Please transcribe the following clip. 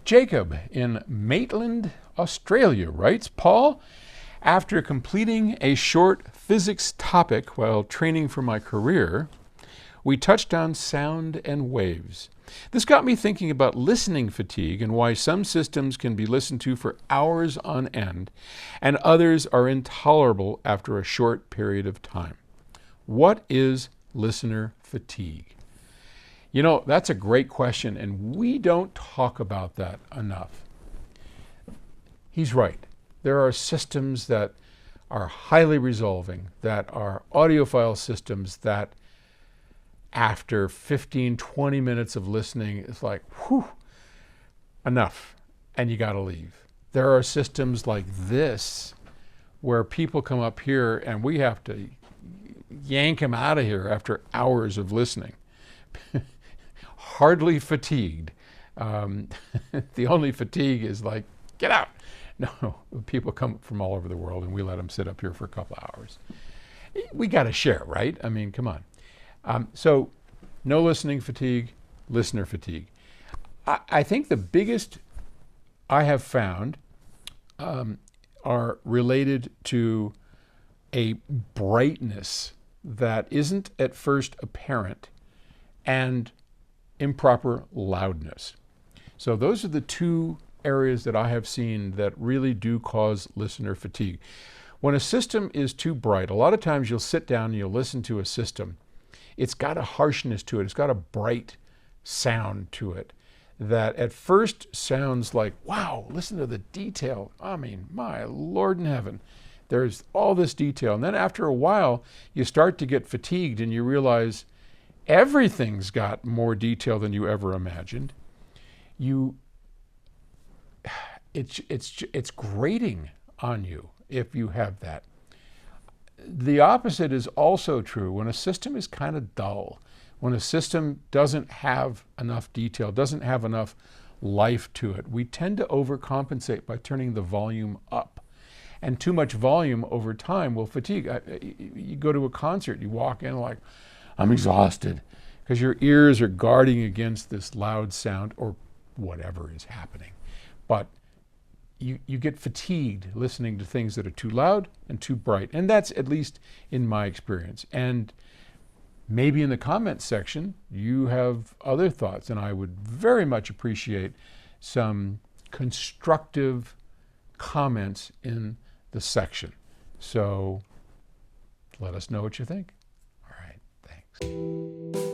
Jacob in Maitland, Australia writes, Paul, after completing a short physics topic while training for my career, we touched on sound and waves. This got me thinking about listening fatigue and why some systems can be listened to for hours on end and others are intolerable after a short period of time. What is listener fatigue? You know, that's a great question, and we don't talk about that enough. He's right. There are systems that are highly resolving, that are audiophile systems that after 15, 20 minutes of listening, it's like, whew, enough, and you got to leave. There are systems like this where people come up here and we have to yank them out of here after hours of listening. Hardly fatigued. The only fatigue is like, get out. No, people come from all over the world and we let them sit up here for a couple of hours. We got to share, right? I mean, come on. So no listening fatigue, listener fatigue. I think the biggest I have found are related to a brightness that isn't at first apparent and improper loudness. So those are the two areas that I have seen that really do cause listener fatigue. When a system is too bright, a lot of times you'll sit down and you'll listen to a system. It's got a harshness to it. It's got a bright sound to it that at first sounds like, wow, listen to the detail. I mean, my Lord in heaven, there's all this detail. And then after a while, you start to get fatigued and you realize everything's got more detail than you ever imagined. It's grating on you if you have that. The opposite is also true. When a system is kind of dull, when a system doesn't have enough detail, doesn't have enough life to it, we tend to overcompensate by turning the volume up. And too much volume over time will fatigue. You go to a concert, you walk in like, I'm exhausted, because your ears are guarding against this loud sound or whatever is happening. But you get fatigued listening to things that are too loud and too bright. And that's at least in my experience. And maybe in the comments section, you have other thoughts. And I would very much appreciate some constructive comments in the section. So let us know what you think. All right, thanks.